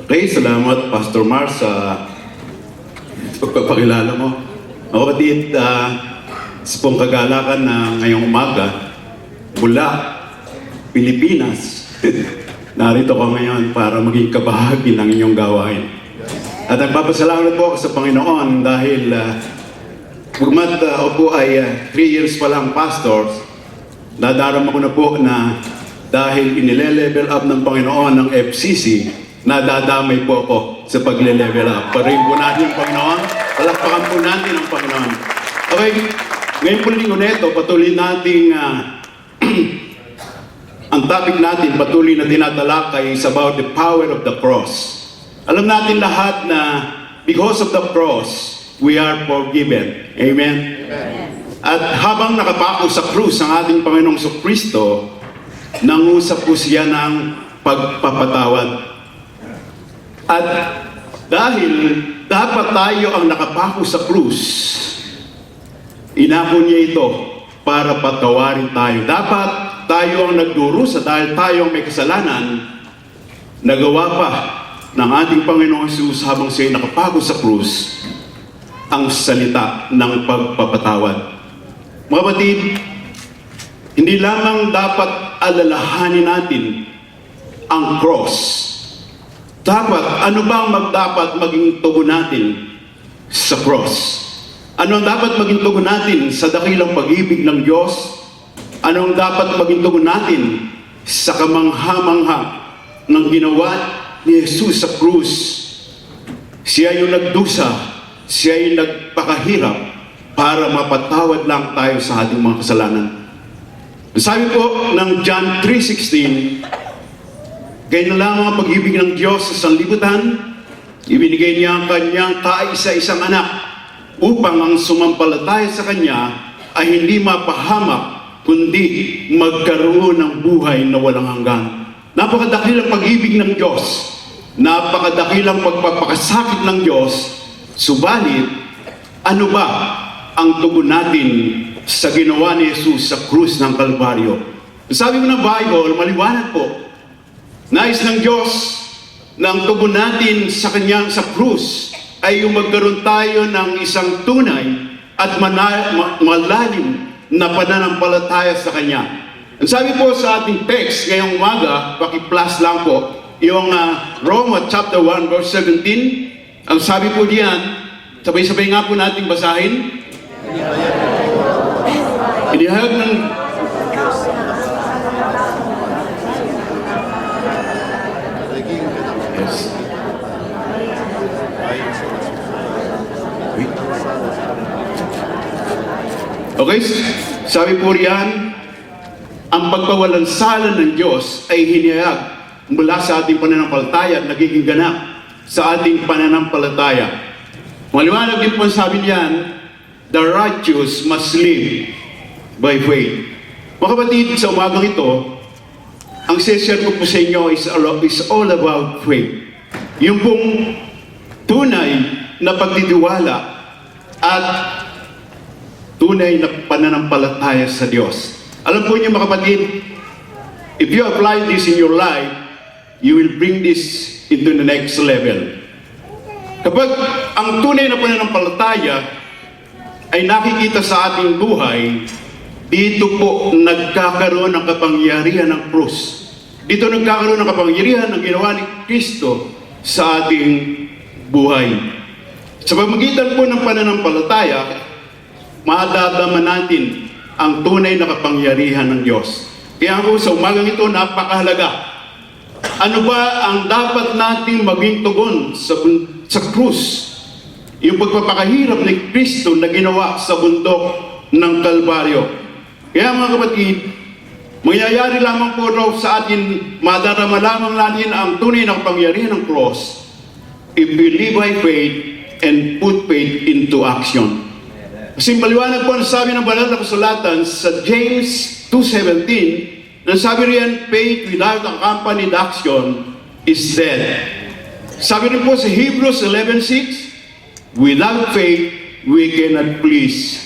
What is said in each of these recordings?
Okay, salamat Pastor Mar sa pagpapakilala mo. Mga kapatid, sa pong kagalakan na ngayong umaga, mula Pilipinas, narito ko ngayon para maging kabahagi ng inyong gawain. At nagpapasalamat po ako sa Panginoon dahil bagamat ako po ay 3 years pa lang pastor, nadarama ko na po na dahil inile-level up ng Panginoon ng FCC, nadadamay po ako sa pagle-level up. Parihin po natin ang Panginoon, palakpakan po natin ang Panginoon. Okay, ngayon po linggo neto, patuloy nating ang topic natin, patuloy na tinatalakay is about the power of the cross. Alam natin lahat na because of the cross, we are forgiven. Amen? Amen. At habang nakapako sa krus ang ating Panginoong Kristo, nangusap po siya ng pagpapatawad. At dahil dapat tayo ang nakapako sa krus, inako niya ito para patawarin tayo. Dapat tayo ang nagdurusa dahil tayo ang may kasalanan, nagawa pa ng ating Panginoong Jesus habang siya nakapako sa krus ang salita ng pagpapatawad. Mga kapatid, hindi lamang dapat alalahanin natin ang cross. Dapat, ano ba ang dapat maging tugon natin sa cross? Ano ang dapat maging tugon natin sa dakilang pag-ibig ng Diyos? Ano ang dapat maging tugon natin sa kamangha-mangha ng ginawa ni Jesus sa krus? Siya yung nagdusa, siya yung nagpakahirap para mapatawad lang tayo sa ating mga kasalanan. Sabi po ng John 3:16, kaya na lang ang pag-ibig ng Diyos sa sanlibutan, ibinigay niya ang kanyang kaisa-isang anak upang ang sumampalataya sa kanya ay hindi mapahamak, kundi magkaroon ng buhay na walang hanggan. Napakadakilang pag-ibig ng Diyos, napakadakilang pagpapakasakit ng Diyos, subalit, ano ba ang tugon natin sa ginawa ni Jesus sa krus ng Kalbaryo? Sabi mo ng Bible, maliwanag po, nais ng Diyos na ang tugon natin sa kanyang sa krus ay yung magkaroon tayo ng isang tunay at malalim na pananampalataya sa kanya. Ang sabi po sa ating text ngayong umaga, paki-plus lang po, yung Roma chapter 1 verse 17, ang sabi po diyan, sabay-sabay nga po nating basahin. Inihayag ng okay, sabi po riyan, ang pagpawalansala ng Diyos ay hinihayag mula sa ating pananampalataya at nagiging ganap sa ating pananampalataya. Maliwanag din po sabi niyan, the righteous must live by faith. Mga kapatid, sa umagang ito, ang session ko po sa inyo is all about faith. Yung pong tunay na pagtitiwala at tunay na pananampalataya sa Diyos. Alam po niyo mga kapatid, if you apply this in your life, you will bring this into the next level. Kapag ang tunay na pananampalataya ay nakikita sa ating buhay, dito po nagkakaroon ng kapangyarihan ng krus. Dito nagkakaroon ng kapangyarihan ng ginawa ni Kristo sa ating buhay. Sa pamamagitan po ng pananampalataya, madadama natin ang tunay na kapangyarihan ng Diyos. Kaya po sa umagang ito, napakahalaga. Ano ba ang dapat nating maging tugon sa krus? Yung pagpapakahirap ni Kristo na ginawa sa bundok ng Kalbaryo. Kaya mga kapatid, mangyayari lamang po raw sa atin, madarama lamang natin ang tunay na kapangyarihan ng cross if we live by faith and put faith into action. Kasi maliwanag po ang sabi ng banal na kasulatan sa James 2:17, na sabi riyan, faith without accompanied action is dead. Sabi rin po sa Hebrews 11:6, without faith, we cannot please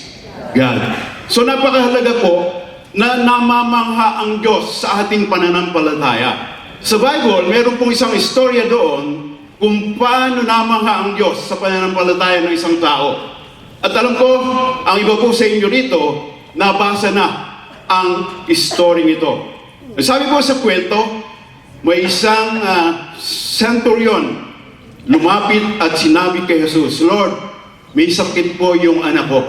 God. So napakahalaga po na namamangha ang Diyos sa ating pananampalataya. Sa Bible, meron pong isang istorya doon kung paano namangha ang Diyos sa pananampalataya ng isang tao. At alam ko, ang iba po sa inyo rito, nabasa na ang story ito. Sabi po sa kwento, may isang centurion lumapit at sinabi kay Jesus, Lord, may sakit po yung anak ko.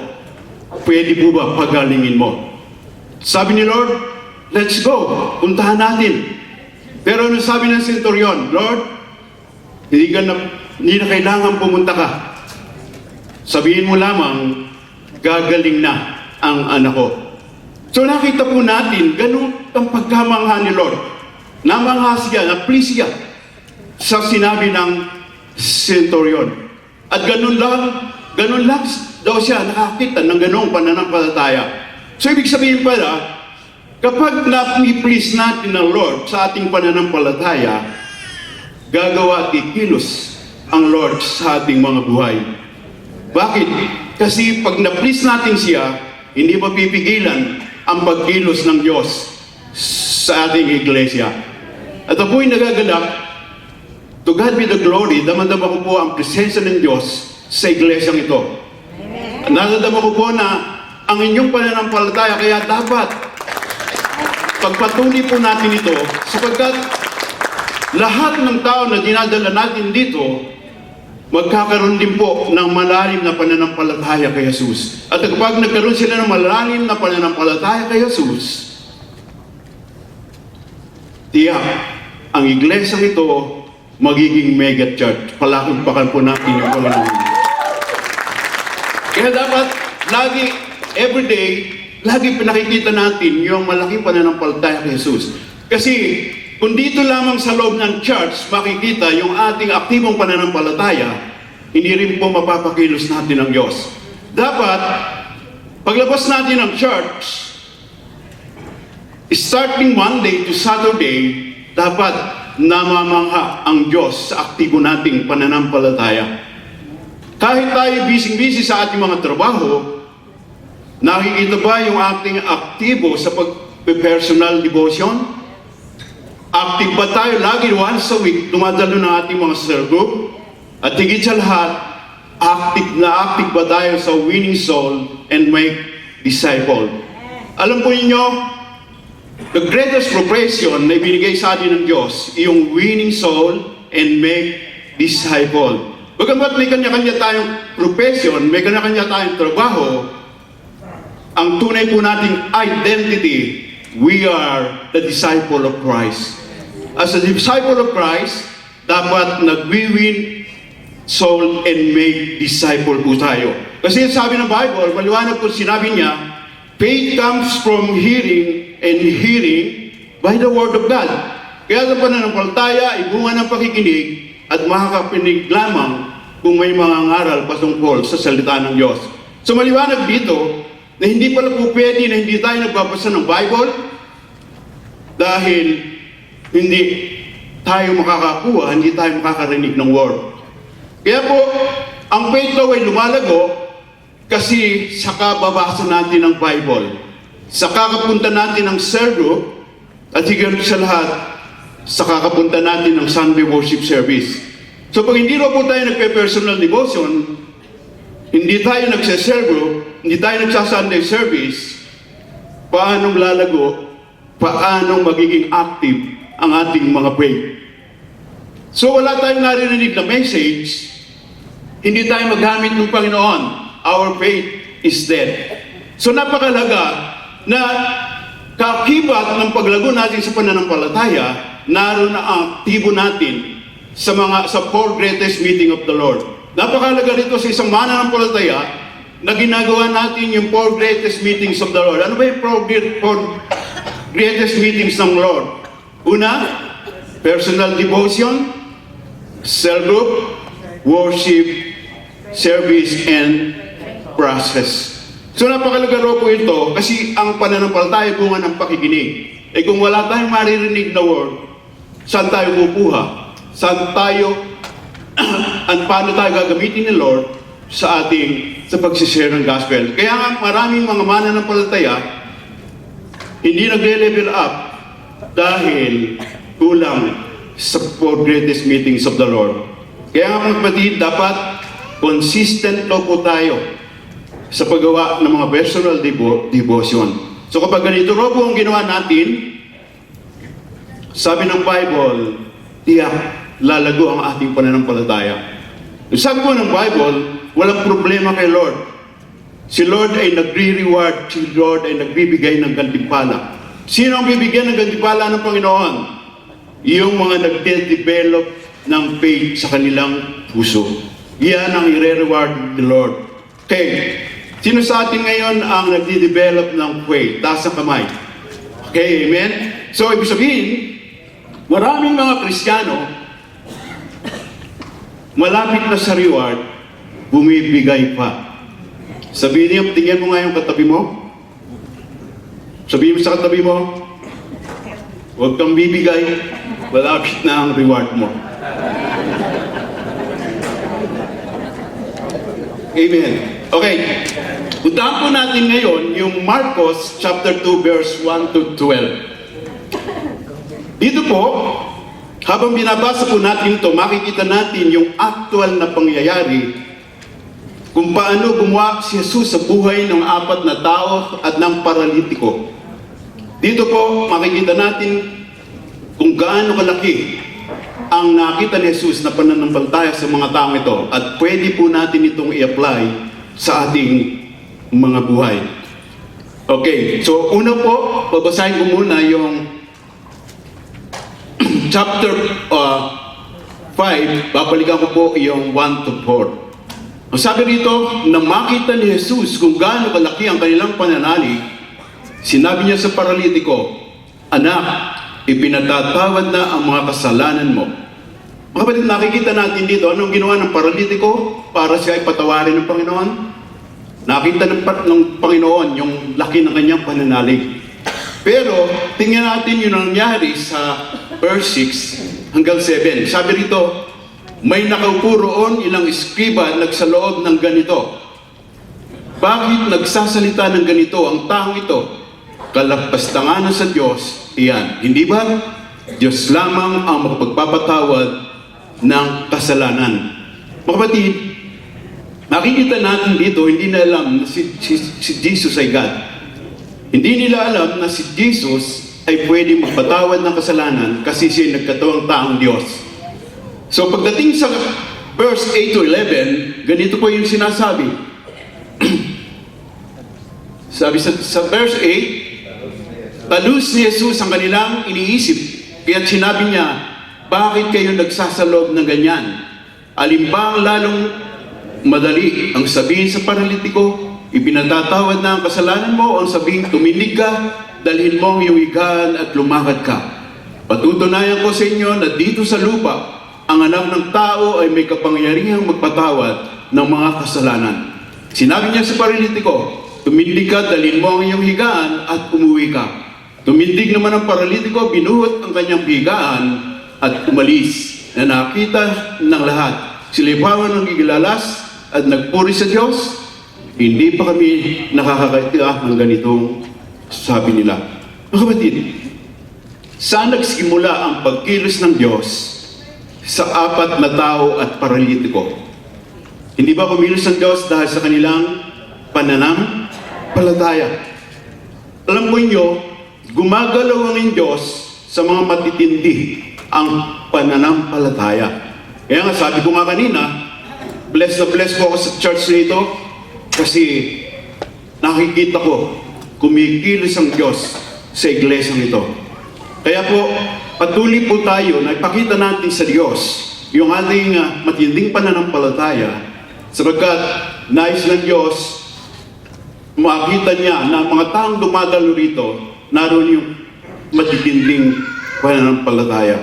Pwede po ba pagalingin mo? Sabi ni Lord, let's go, puntahan natin. Pero ano sabi ng centurion, Lord, hindi na kailangan pumunta ka. Sabihin mo lamang, gagaling na ang anak ko. So nakita po natin, ganun ang pagkamangha ni Lord. Namangha siya, na-please siya sa sinabi ng centurion. At ganun lang daw siya nakakita ng ganung pananampalataya. So ibig sabihin pala, kapag na-please natin ng Lord sa ating pananampalataya, gagawa at ikilos ang Lord sa ating mga buhay. Bakit? Kasi pag na-please natin siya, hindi mapipigilan ang pagkilos ng Diyos sa ating iglesia. At ako'y nagagalak, to God be the glory, damandama ko po ang presensya ng Diyos sa iglesyang ito. Nadadama ko po na ang inyong pananampalataya, kaya dapat pagpatuloy po natin ito, sapagkat lahat ng tao na dinadala natin dito, magkakaroon din po ng malalim na pananampalataya kay Jesus. At kapag nagkaroon sila ng malalim na pananampalataya kay Jesus, tiyak, ang iglesyang ito magiging mega church. Palakpakan po natin yung Panginoon. Kaya dapat lagi, everyday, lagi pinakikita natin yung malaking pananampalataya kay Jesus. Kasi kung dito lamang sa loob ng church makikita yung ating aktibong pananampalataya, hindi rin po mapapakilos natin ang Diyos. Dapat, paglabas natin ng church, starting Monday to Saturday, dapat namamangha ang Diyos sa aktibo nating pananampalataya. Kahit tayo busy-busy sa ating mga trabaho, nakikita ba yung ating aktibo sa pag-personal devotion? Active ba tayo lagi once a week dumadalo ng ating mga cell group? At higit sa lahat, active ba tayo sa winning soul and make disciple? Alam po ninyo, the greatest profession na ibinigay sa atin ng Diyos, yung winning soul and make disciple. Bagamat may kanya-kanya tayong profession, may kanya-kanya tayong trabaho, ang tunay po nating identity, we are the disciple of Christ. As a disciple of Christ, dapat nag-win soul and make disciple po tayo. Kasi sabi ng Bible, maliwanag po sinabi niya, faith comes from hearing and hearing by the Word of God. Kaya sa pananampalataya, ibunga ng pakikinig at makakapinig lamang kung may mga ngaral patungkol sa salita ng Diyos. So maliwanag dito na hindi pala po pwede na hindi tayo nagbabasa ng Bible dahil hindi tayo makakakuha, hindi tayo makakarinig ng Word. Kaya po, ang faith daw ay lumalago kasi sa kababasa natin ng Bible, sa kakapunta natin ng cell group, at higit sa lahat, sa kakapunta natin ng Sunday worship service. So pag hindi po tayo nagpe-personal devotion, hindi tayo nagsa-cell group, hindi tayo nagsa-Sunday service, paanong lalago, paanong magiging active ang ating mga faith? So wala tayong naririnig na message, hindi tayo magamit ng Panginoon. Our faith is dead. So napakalaga na kakibat ng paglago natin sa pananampalataya, naroon na ang aktibo natin sa 4 greatest meeting of the Lord. Napakalaga rito sa isang mananampalataya na ginagawa natin yung 4 greatest meetings of the Lord. Ano ba yung 4 greatest meetings ng Lord? Una, personal devotion, cell group, worship, service, and process. So napakalaga po ito kasi ang pananampalataya bunga ng pakikinig. Eh kung wala tayong maririnig na word, saan tayo kukuha? Saan tayo at paano tayo gagamitin ni Lord sa pagsishare ng gospel? Kaya nga maraming mga mananampalataya hindi nagle-level up dahil kulang sa 4 greatest meetings of the Lord. Kaya nga mga kapatid, dapat consistent po tayo sa paggawa ng mga personal devotion. So kapag ganito po ang ginawa natin, sabi ng Bible, tiyak, lalago ang ating pananampalataya. Sabi po ng Bible, walang problema kay Lord. Si Lord ay nagre-reward, si Lord ay nagbibigay ng gantimpala. Sino ang bibigyan ng gantimpala ng Panginoon? Yung mga nagde-develop ng faith sa kanilang puso. Yan ang i-reward ni Lord. Okay, sino sa atin ngayon ang nagde-develop ng faith? Taas ang kamay. Okay, amen? So, ibig sabihin, maraming mga Kristiyano, malapit na sa reward, bumibigay pa. Sabihin niyo, tingnan mo nga yung katabi mo. Sabihin mo sa katabi mo, huwag kang bibigay, malapit na ang reward mo. Amen. Okay. Puntahan po natin ngayon yung Marcos chapter 2 verse 1 to 12. Dito po, habang binabasa po natin ito, makikita natin yung actual na pangyayari kung paano gumawa si Jesus sa buhay ng 4 na tao at ng paralitiko. Dito po, makikita natin kung gaano kalaki ang nakita ni Jesus na pananampalataya sa mga taong ito at pwede po natin itong i-apply sa ating mga buhay. Okay, so una po, babasahin ko muna yung chapter 5, babalikan ko po yung 1 to 4. Ang sabi rito, na makita ni Jesus kung gaano kalaki ang kanilang pananalig, sinabi niya sa paralitiko, "Anak, ipinatatawad na ang mga kasalanan mo." Mga kapatid, nakikita natin dito, anong ginawa ng paralitiko para siya ay patawarin ng Panginoon? Nakita ng Panginoon yung laki ng kanyang pananalig. Pero, tingnan natin yung nangyari sa verse 6 hanggang 7. Sabi rito, may nakaupo roon ilang eskriba nagsaloob ng ganito. Bakit nagsasalita ng ganito ang taong ito? Kalagpastanganan sa Diyos, iyan. Hindi ba? Diyos lamang ang makapagpapatawad ng kasalanan. Mga kapatid, nakikita natin dito, hindi na alam na si Jesus ay God. Hindi nila alam na si Jesus ay pwede magpatawad ng kasalanan kasi siya nagkatawang taong Diyos. So pagdating sa verse 8 to 11, ganito po yung sinasabi. Sabi sa verse 8, talus ni Jesus ang kanilang iniisip. Kaya sinabi niya, bakit kayo nagsasalob ng ganyan? Alin ba ang lalong madali ang sabihin sa paralitiko, ipinatatawad na ang kasalanan mo, ang sabihin tumindig ka, dalhin mo ang iyong higaan at lumakad ka. Patutunayan ko sa inyo na dito sa lupa, ang anak ng tao ay may kapangyarihang magpatawad ng mga kasalanan. Sinabi niya sa paralitiko, tumindig ka, dalhin mo ang iyong higaan at umuwi ka. Tumindig naman ang paralitiko, binuhot ang kanyang higaan at umalis. Na nakita ng lahat, sila ipawan ng igilalas at nagpuri sa Diyos. Hindi pa kami nakakakita ng ganitong sabi nila. Mga kapatid, saan nagsimula ang pagkilos ng Diyos sa 4 na tao at paralitiko? Hindi ba kumilos ang Diyos dahil sa kanilang pananampalataya? Alam mo nyo, gumagalaw ang Diyos sa mga matitindi ang pananampalataya. Kaya nga sabi ko nga kanina, blessed na blessed po ako sa church nito kasi nakikita ko kumikilos ang Diyos sa iglesia nito. Kaya po, patuloy po tayo na ipakita natin sa Diyos yung ating matinding pananampalataya sapagkat nais ng Diyos makita niya na mga taong dumadalo rito, naroon yung matitinding pananampalataya.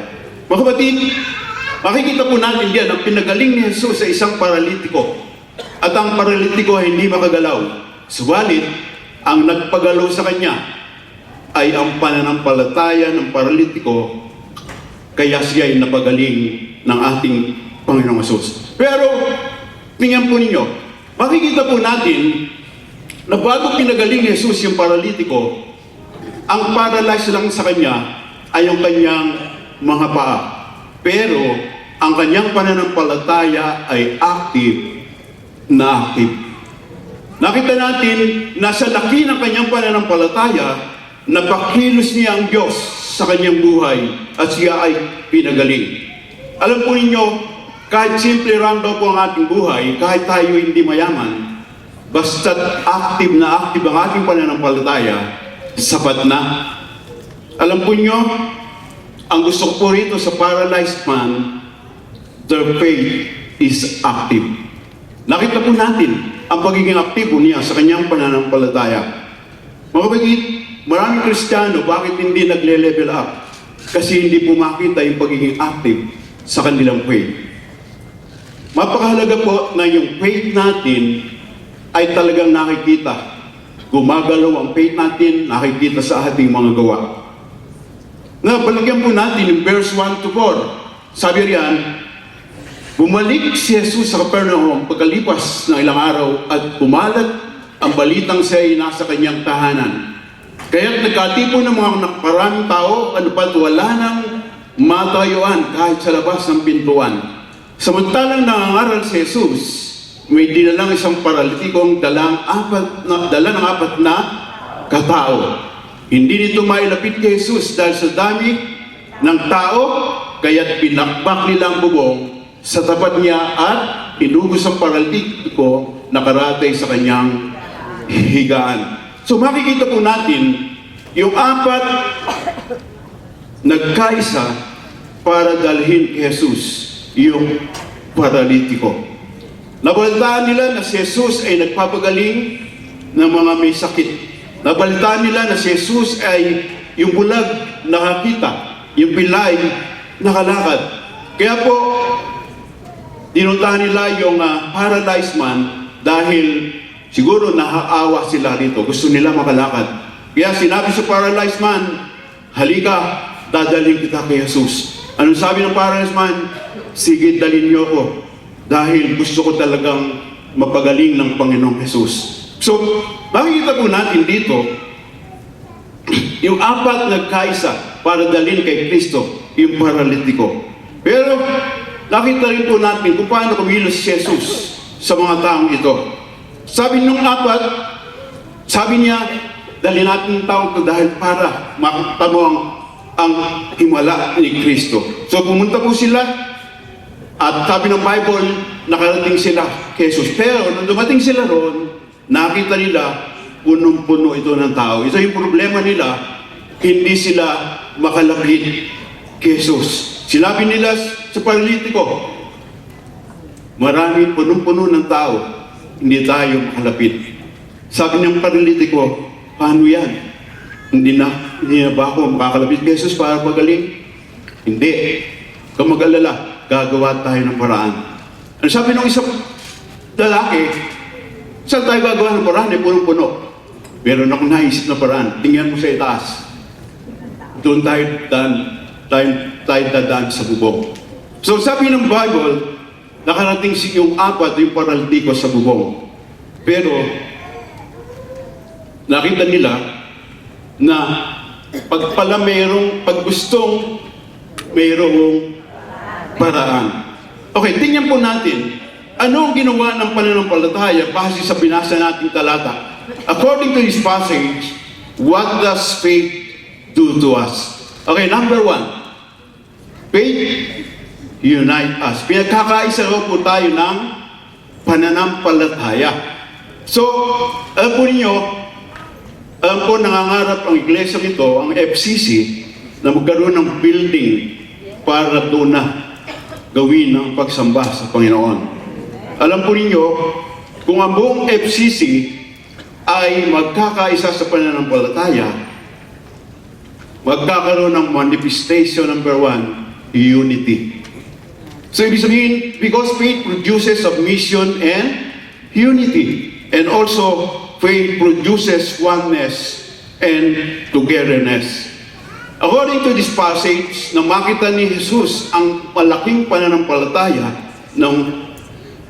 Mga kapatid, makikita po natin diyan ang pinagaling ni Jesus sa isang paralitiko at ang paralitiko ay hindi makagalaw. Subalit, ang nagpagalaw sa kanya ay ang pananampalataya ng paralitiko, kaya siya ay napagaling ng ating Panginoong Jesus. Pero, tingnan po ninyo, makikita po natin na bago pinagaling ni Jesus yung paralitiko, ang paralyzed lang sa kanya ay yung kanyang mga paa. Pero, ang kanyang pananampalataya ay active na active. Nakita natin na sa laki ng kanyang pananampalataya, napakilos niya ang Diyos sa kanyang buhay at siya ay pinagaling. Alam po ninyo, kahit simple lang daw po ang ating buhay, kahit tayo hindi mayaman, basta active na active ang ating pananampalataya, sapat na. Alam po niyo, ang gusto ko po rito sa paralyzed man, their faith is active. Nakita po natin ang pagiging aktibo niya sa kanyang pananampalataya. Mga kapatid, maraming Kristiyano, bakit hindi nagle-level up? Kasi hindi po makita yung pagiging active sa kanilang faith. Mapakahalaga po na yung faith natin ay talagang nakikita. Gumagalaw ang faith natin, nakikita sa ating mga gawa. Balagyan po natin yung verse 1 to 4. Sabi riyan, bumalik si Jesus sa Capernaum pagkalipas ng ilang araw at kumalat ang balitang siya ay nasa kanyang tahanan. Kaya nagkatipon ng mga maraming tao, ano pa't wala nang matayuan kahit sa labas ng pintuan. Samantalang nangangaral si Jesus, may dinalang isang paralitikong dala ng apat na katao. Hindi nito mailapit kay Jesus dahil sa dami ng tao, kaya't pinakbak nila ang bubong sa tapat niya at inugos ang paralitiko na karatay sa kanyang higaan. So makikita po natin yung apat nagkaisa para dalhin kay Jesus yung paralitiko. Nabalitaan nila na si Jesus ay nagpapagaling ng mga may sakit. Nabalitaan nila na si Jesus ay yung bulag nakakita, yung pilay nakalakad. Kaya po, dinuntahan nila yung paralyzed man dahil siguro nakaawa sila dito. Gusto nila makalakad. Kaya sinabi sa paralyzed man, halika, dadalhin kita kay Jesus. Anong sabi ng paralyzed man? Sige, dalhin niyo ako. Dahil gusto ko talagang mapagaling ng Panginoong Jesus. So, makikita po natin dito, yung apat nagkaisa para dalhin kay Kristo, yung paralitiko. Pero, nakita rin po natin kung paano kumilos si Jesus sa mga taong ito. Sabi nung apat, sabi niya, dalhin natin yung taong ito dahil para makita mo ang himala ni Kristo. So, pumunta po sila, at sabi ng Bible, nakarating sila kay Jesus. Pero, nung dumating sila roon, nakita nila, punong-puno ito ng tao. Ito yung problema nila, hindi sila makalapit kay Jesus. Sinabi nila sa paralitiko, marami punong-puno ng tao, hindi tayo makalapit. Sabi ng paralitiko, paano yan? Hindi na ba ako makakalapit kay Jesus para magaling? Hindi. Kung mag-alala, gagawa tayo ng paraan. Ano sabi ng isang lalaki, saan tayo gagawa ng paraan? Punong-puno. Meron akong naisip na paraan. Tingnan mo sa itaas. Doon tayo dadaan sa bubong. So sabi ng Bible, nakarating yung apat, yung paralitiko sa bubong. Pero, nakita nila na pag gustong mayroong paraan. Okay, tingnan po natin, ano ang ginawa ng pananampalataya base sa binasa nating talata? According to this passage, what does faith do to us? Okay, number 1, faith unite us. Pinagkakaisa raw po tayo ng pananampalataya. So, alam po ninyo, alam po nangangarap ang iglesia nito, ang FCC, na magkaroon ng building para doon na gawin ang pagsamba sa Panginoon. Alam po ninyo, kung ang buong FCC ay magkakaisa sa pananampalataya, magkakaroon ng manifestation number 1, unity. So, ibig sabihin, because faith produces submission and unity. And also, faith produces oneness and togetherness. According to this passage, na makita ni Jesus ang malaking pananampalataya ng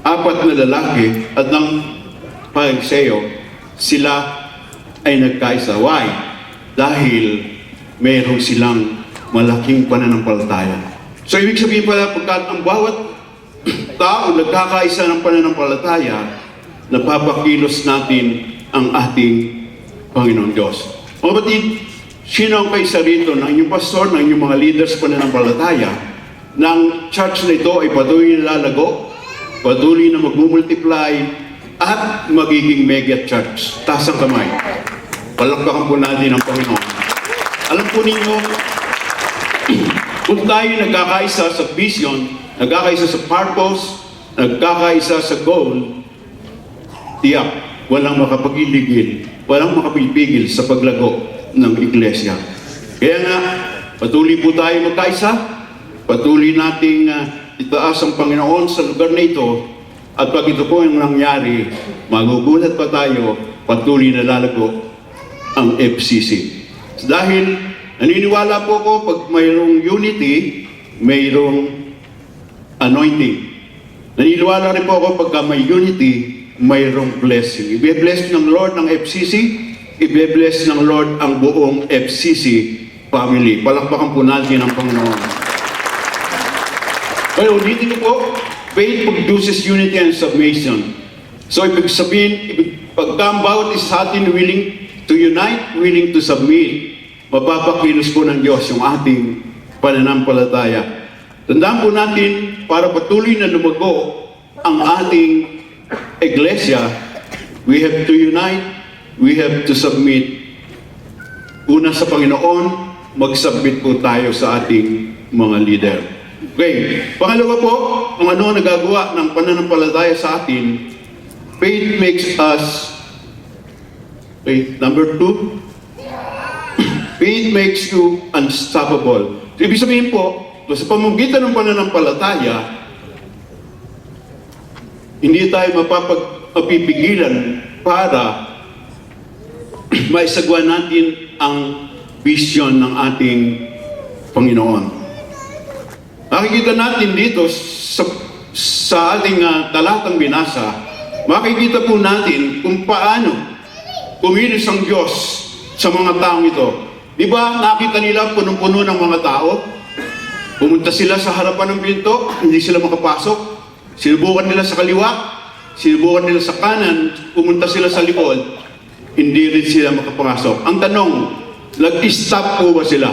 apat na lalaki at ng Pariseo, sila ay nagkaisa. Why? Dahil mayroon silang malaking pananampalataya. So ibig sabihin pala, pagkat ang bawat tao nagkakaisa ng pananampalataya, napapakilos natin ang ating Panginoon Diyos. Mga batid, sino ang kaisa rito ng inyong pastor, ng inyong mga leaders pananampalataya, ng church na ito ay patuloy na lalago, patuloy na mag-multiply, at magiging mega church? Taas ang kamay. Palakpakan po natin ang Panginoon. Alam po ninyo, kung tayo nagkakaisa sa vision, nagkakaisa sa purpose, nagkakaisa sa goal, tiyak, walang makapag-iligil, walang makapipigil sa paglago ng iglesia. Kaya nga, patuloy po tayo magkaisa, patuloy nating itaas ang Panginoon sa lugar na ito, at pag ito po yung nangyari, magugulat pa tayo, patuloy na lalago ang FCC. Dahil naniniwala po ko, pag mayroong unity, mayroong anointing. Naniniwala rin po ako, pagka may unity, mayroong blessing. Ibe-bless ng Lord ng FCC, ibe-bless ng Lord ang buong FCC family. Palakpakan po natin ang Panginoon. Kaya ulitin ko po, faith produces unity and submission. So ibig sabihin, pagka ang bawat isa sa atin willing to unite, willing to submit, mapapakilos po ng Diyos yung ating pananampalataya. Tandaan po natin, para patuloy na lumago ang ating iglesia, we have to unite, we have to submit. Una sa Panginoon, mag-submit po tayo sa ating mga leader. Okay, pangalawa po, kung ano nagagawa ng pananampalataya sa atin, faith makes us, number 2, faith makes you unstoppable. Ibig sabihin po, sa pamamagitan ng pananampalataya, hindi tayo mapipigilan para maisagwa natin ang vision ng ating Panginoon. Makikita natin dito sa ating talatang binasa, makikita po natin kung paano kumilos ang Diyos sa mga taong ito. Di ba nakita nila punong-puno ng mga tao? Pumunta sila sa harapan ng pinto, hindi sila makapasok. Sinubukan nila sa kaliwa, sinubukan nila sa kanan, pumunta sila sa likod, hindi rin sila makapasok. Ang tanong, nag-stop po ba sila?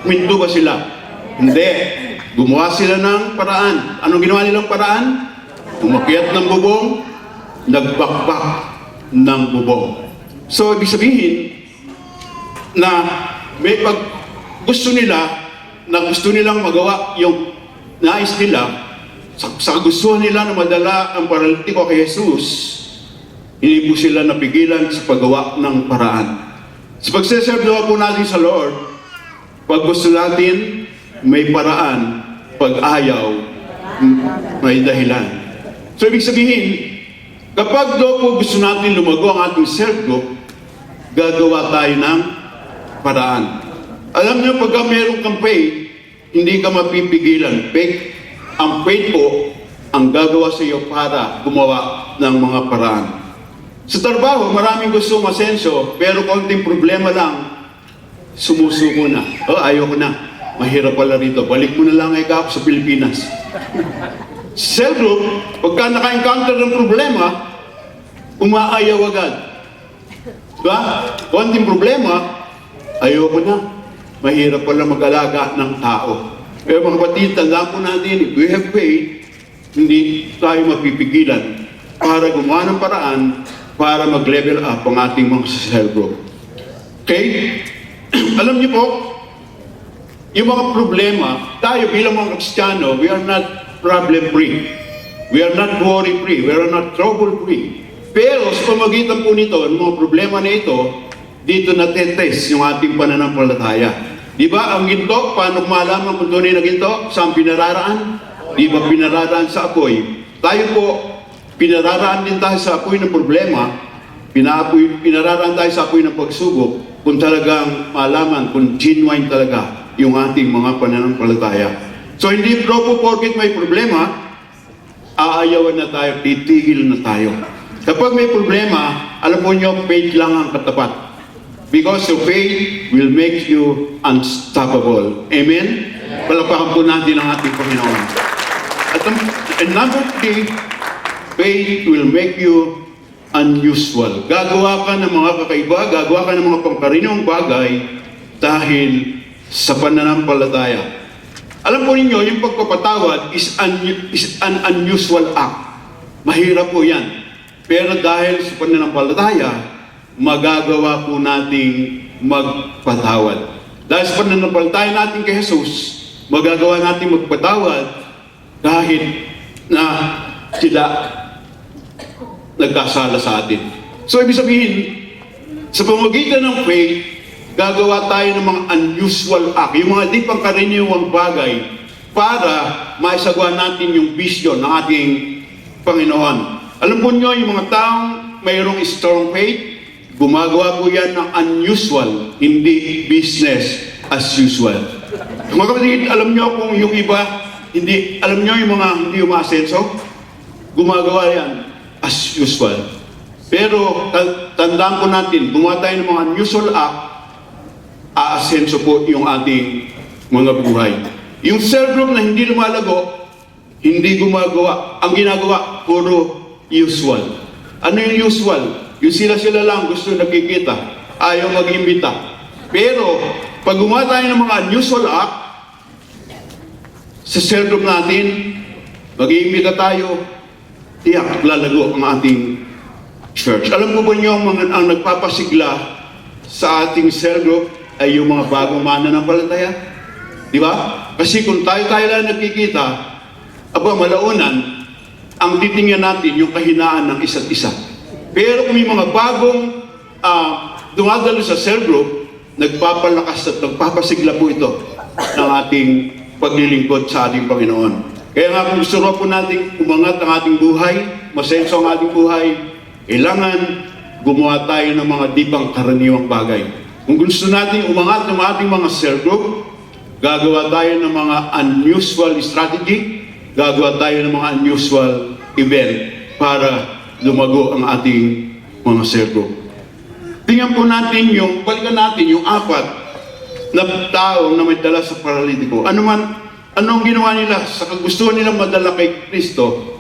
Minto ba sila? Hindi. Gumawa sila ng paraan. Anong ginawa nilang paraan? Umakyat ng bubong, nagbakbak ng bubong. So, ibig sabihin na may pag gusto nila, na gusto nilang magawa yung nais nila, sa gusto nila na madala ang paralitiko kay Jesus, hindi po sila napigilan sa paggawa ng paraan. Sa pagseserve po natin sa Lord, pag gusto natin, may paraan. Pag ayaw, may dahilan. So, ibig sabihin, kapag daw po gusto natin lumago ang ating self-group, gagawa tayo ng paraan. Alam niyo, pagka meron kang faith, hindi ka mapipigilan. Ang faith po, ang gagawa sa iyo para gumawa ng mga paraan. Sa trabaho, maraming gusto masenso, pero konting problema lang, sumusuko na. Ayoko na. Mahirap pala rito. Balik mo na lang ikaw sa Pilipinas. Cell group, pagka naka-encounter ng problema, umaayaw agad. Diba? Konting problema, ayoko na. Mahirap pala mag-alaga ng tao. Pero mga kapatid, tandaan po natin, if we have faith, hindi tayo mapipigilan para gumawa ng paraan para mag-level up ang ating mga cell group. Okay? Alam niyo po, yung mga problema, tayo bilang mga Kristiyano, we are not problem-free. We are not worry-free. We are not trouble-free. Pero sa pamagitan po nito, ang mga problema na ito, dito natetest yung ating pananampalataya. Di ba, ang ginto, paano malaman kung tunay na ginto? Saan pinararaan? Di ba pinararaan sa apoy? Tayo po, pinararaan din tayo sa apoy ng problema, pinararaan tayo sa apoy ng pagsubok, kung talagang malaman, kung genuine talaga yung ating mga pananampalataya. So hindi po porket may problema, aayawan na tayo, titigil na tayo. Kapag may problema, alam po nyo, faith lang ang katapat. Because your faith will make you unstoppable. Amen? Palapakan po natin ang ating Panginoon. At and number 3, faith will make you unusual. Gagawa ka ng mga kakaiba, gagawa ka ng mga pangkaraniwang bagay dahil sa pananampalataya. Alam po ninyo, yung pagpapatawad is an unusual act. Mahirap po yan. Pero dahil sa pananampalataya, magagawa po nating magpatawad. Dahil sa pananampalataya natin kay Jesus, magagawa natin magpatawad kahit na sila nagkasala sa atin. So, ibig sabihin, sa pamamagitan ng faith, gagawa tayo ng mga unusual act, yung mga di pangkaraniwang bagay para maisagawa natin yung vision ng ating Panginoon. Alam po nyo, yung mga taong mayroong strong faith, gumagawa po yan ng unusual, hindi business as usual. Mga kapatid, alam nyo kung yung iba, alam nyo yung mga hindi umasenso, gumagawa yan as usual. Pero tandaan po natin, gumawa tayo ng mga unusual act, aasenso po yung ating mga buhay. Yung cell group na hindi lumalago, hindi gumagawa. Ang ginagawa, puro usual. Ano yung usual? Yung sila-sila lang gusto nakikita, ayaw mag-imbita. Pero, pag gumawa tayo ng mga unusual act, sa cell group natin, mag-iimbita tayo, tiyak, lalago ang ating church. Alam po ba niyo, ang nagpapasigla sa ating cell group ay yung mga bagong mananampalataya? Di ba? Kasi kung tayo-tayo lang nakikita, malaunan, ang titingnan natin yung kahinaan ng isa't isa. Pero kung may mga bagong dumadalo sa cell group, nagpapalakas at nagpapasigla po ito ng ating paglilingkod sa ating Panginoon. Kaya nga kung gusto po natin umangat ang ating buhay, masenso ang ating buhay, kailangan gumawa tayo ng mga di pangkaraniwang bagay. Kung gusto natin umangat ng ating mga cell group, gagawa tayo ng mga unusual strategy, gagawa tayo ng mga unusual event para lumago ang ating mga cell group. Tingnan po natin balikan natin yung 4 na tao na may dala sa paralitiko. Anong ginawa nila sa kagustuhan nilang madala kay Kristo?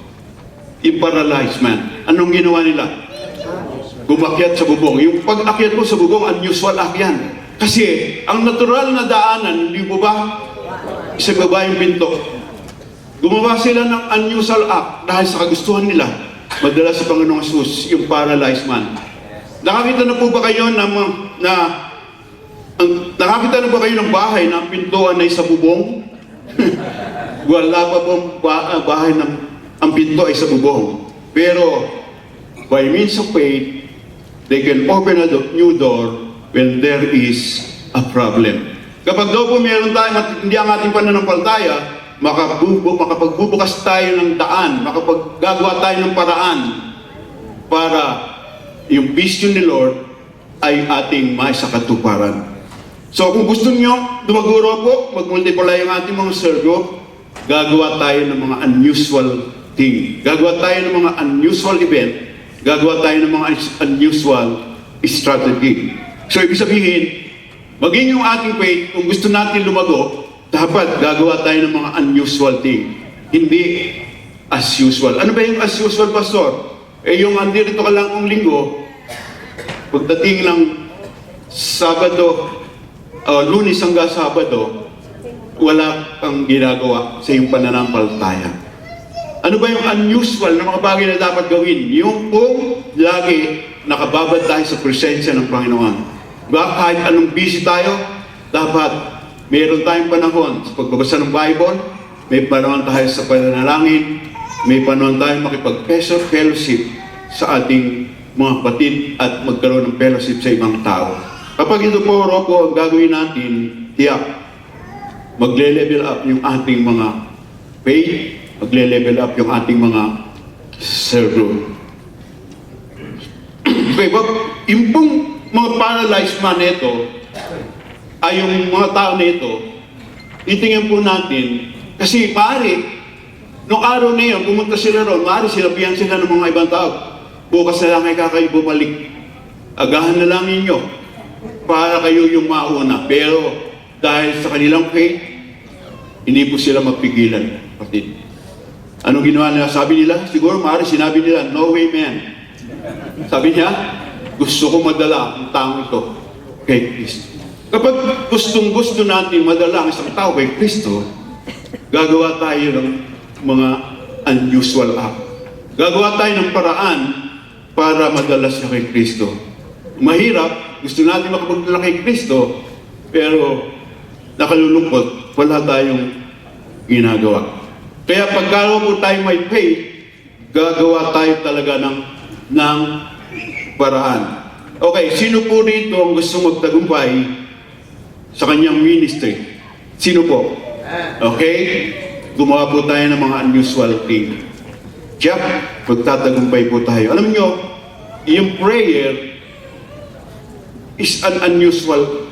Yung paralyzed man. Anong ginawa nila? Gumakyat sa bubong. Yung pag-akyat mo sa bubong, unusual act yan. Kasi, ang natural na daanan, hindi mo ba? Isa baba yung pinto. Gumawa sila ng unusual act dahil sa kagustuhan nila madala sa Panginoong Jesus, yung paralyzed man. Nakakita na po ba kayo nakakita na ba kayo ng bahay na ang pintuan ay sa bubong? Wala pa pong bahay na ang pinto ay sa bubong. Pero, by means of faith, they can open a new door when there is a problem. Kapag daw po meron tayo hindi ang ating pananampalataya, makapagbubukas tayo ng daan, makapaggagawa tayo ng paraan para yung vision ni Lord ay ating maisakatuparan. So kung gusto niyo dumaguro po, mag-multiply ang ating mga cell group, gagawa tayo ng mga unusual thing. Gagawa tayo ng mga unusual event, gagawa tayo ng mga unusual strategy. So ibig sabihin, maging yung ating faith, kung gusto natin lumago, dapat gagawa tayo ng mga unusual thing. Hindi as usual. Ano ba yung as usual, Pastor? Yung andito ka lang ang linggo, pagdating ng Sabado, Lunes hanggang Sabado, wala kang ginagawa sa iyong pananampalataya. Ano ba yung unusual na mga bagay na dapat gawin? Yung kung lagi nakababad tayo sa presensya ng Panginoon. Kahit anong busy tayo, dapat meron tayong panahon sa pagbabasa ng Bible, may panahon tayo sa pananalangin, may panahon tayo makipag-fellowship sa ating mga kapatid at magkaroon ng fellowship sa ibang tao. Kapag ito po, ang gagawin natin, tiyak, magle-level up yung ating mga faith, magle-level up yung ating mga servo. Okay, yung pong mga paralyzed man nito, ay yung mga tao nito, titingnan po natin, kasi pare, nung araw na yun, pumunta sila ron, maaari sinabihan sila ng mga ibang tao, bukas na lang ay kakayo bumalik, agahan na lang ninyo, para kayo yung mauna. Pero dahil sa kanilang faith, hindi po sila mapigilan, kapatid. Anong ginawa nila? Sabi nila, siguro maaari sinabi nila, no way man. Sabi niya, gusto ko madala ang taong ito kay Kristo. Kapag gustong-gusto natin madala ang isang tao kay Kristo, gagawa tayo ng mga unusual act. Gagawa tayo ng paraan para madala siya kay Kristo. Mahirap, gusto natin makapagdala kay Kristo, pero nakalulungkot, wala tayong ginagawa. Kaya pagkaraw po tayo may faith, gagawa tayo talaga ng paraan. Okay, sino po dito ang gusto magtagumpay sa kanyang ministry? Sino po? Okay? Gumawa po tayo ng mga unusual thing. Jack, magtatagumpay po tayo. Alam nyo, yung prayer is an unusual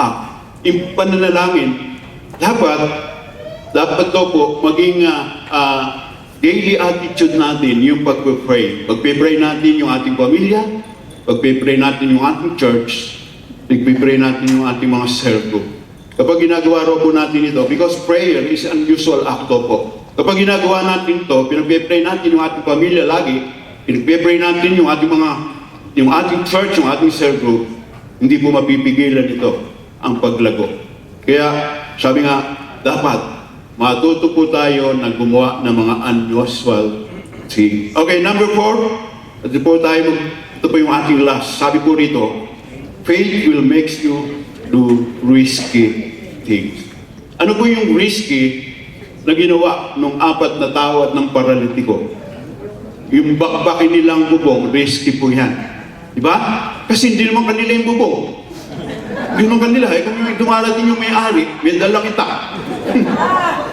act. Yung pananalangin, dapat daw po maging daily attitude natin yung pag-pray. Pag-pray natin yung ating pamilya, pag-pray natin yung ating church, pag-pray natin yung ating mga circle. Kapag ginagawa raw po natin ito, because prayer is an unusual act po. Kapag ginagawa natin ito, pinag-pray natin yung ating pamilya lagi, pinag-pray natin yung ating church, yung ating circle, hindi po mapipigilan ito ang paglago. Kaya, sabi nga, dapat matuto po tayo na gumawa ng mga unusual things. Okay, number 4, ito po yung ating last. Sabi po rito, faith will make you do risky things. Ano po yung risky na ginawa ng 4 na tao at ng paralitiko? Yung bakbakin nilang bubong, risky po yan. Diba? Kasi hindi naman kanila yung bubong. Hindi naman kanila. Kung dumarating yung may-ari, may dalang itak.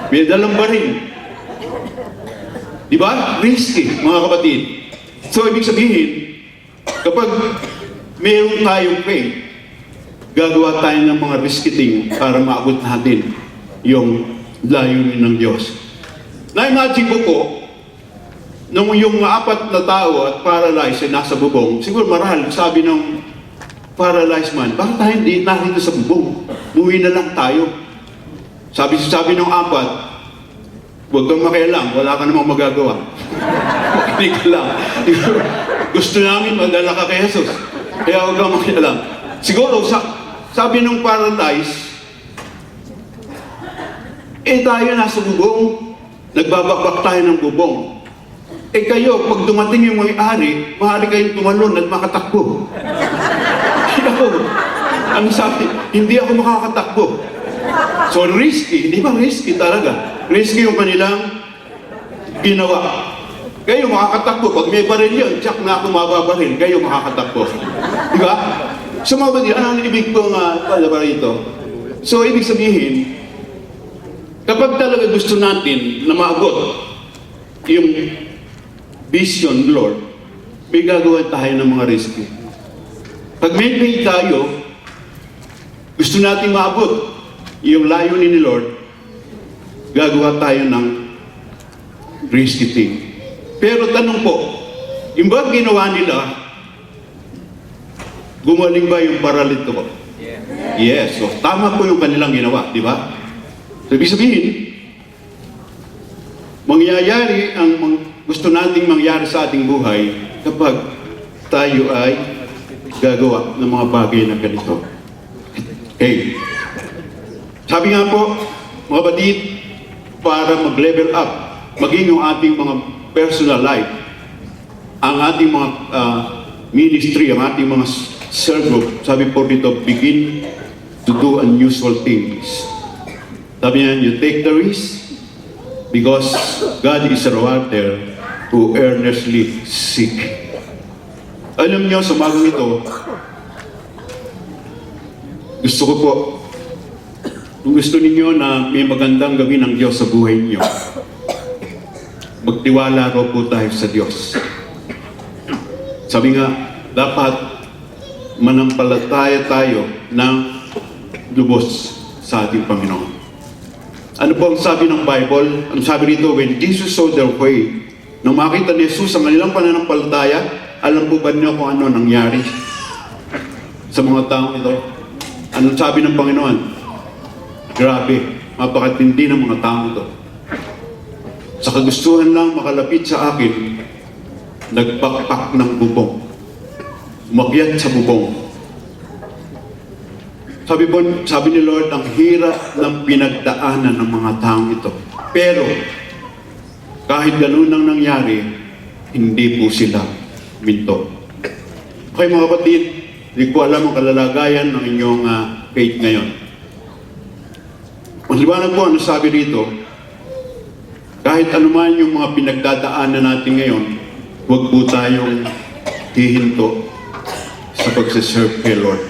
May dalang baril. Diba? Risky, mga kapatid. So, ibig sabihin, kapag mayroon tayong faith, gagawa tayo ng mga risky thing para maabot natin yung layunin ng Diyos. Na-imagine ko po, nung yung 4 na tao at paralyzed ay nasa bubong, siguro marahil sabi ng paralyzed man, bakit tayo hindi narito sa bubong? Uwi na lang tayo. Sabi ng 4, huwag kang makialam, wala ka namang magagawa. Makinig ka lang. Gusto namin madala ka kay Jesus. Kaya huwag kang makialam. Siguro, sabi ng paralyzed, tayo nasa bubong, nagbabakbak tayo ng bubong. Kayo, pag dumating yung may-ari, maaari kayong tumalon at makatakbo. Ano sabi? Hindi ako makakatakbo. So risky, hindi ba risky talaga? Risky yung kanilang ginawa. Kayo makakatakbo. Pag may baril yun, tsak na ako mababaril. Kayo makakatakbo. Diba? So mga badil, ano ang ibig kong palabara ito? So ibig sabihin, kapag talaga gusto natin na maabot yung vision, Lord, may gagawa tayo ng mga risky. Pag may faith tayo, gusto natin maabot yung layunin ni Lord, gagawa tayo ng risky thing. Pero tanong po, yung ba ginawa nila, gumaling ba yung paralitiko? Yes. So, tama po yung kanilang ginawa, di ba? So, ibig sabihin, mangyayari ang gusto nating mangyari sa ating buhay kapag tayo ay gagawa ng mga bagay na ganito. Okay. Sabi nga po, mga batid, para mag-level up, maging yung ating mga personal life, ang ating mga ministry, ang ating mga cell group, sabi po dito, begin to do unusual things. Sabi niya, you take the risk because God is a rewarder who earnestly seek. Alam niyo, sa umagang ito, gusto ko po, kung gusto ninyo na may magandang gawin ng Diyos sa buhay niyo, magtiwala raw po tayo sa Diyos. Sabi nga, dapat manampalataya tayo ng lubos sa ating Panginoon. Ano po ang sabi ng Bible? Ang sabi rito, when Jesus saw their way, nang makita ni Jesus ang kanilang pananampalataya, alam po ba niyo kung ano nangyari sa mga taong ito? Anong sabi ng Panginoon? Grabe, mapakatindi ng mga tao ito. Sa kagustuhan lang makalapit sa akin, nagpakpak ng bubong. Umakyat sa bubong. Sabi ni Lord, ang hirap ng pinagdaanan ng mga taong ito. Pero, kahit ganun ang nangyari, hindi po sila minto. Okay mga kapatid, hindi ko alam ang kalalagayan ng inyong faith ngayon. Ang liwanag po, ano sabi dito, kahit anuman yung mga pinagdadaanan natin ngayon, huwag po tayong hihinto sa pagsiserve kay Lord.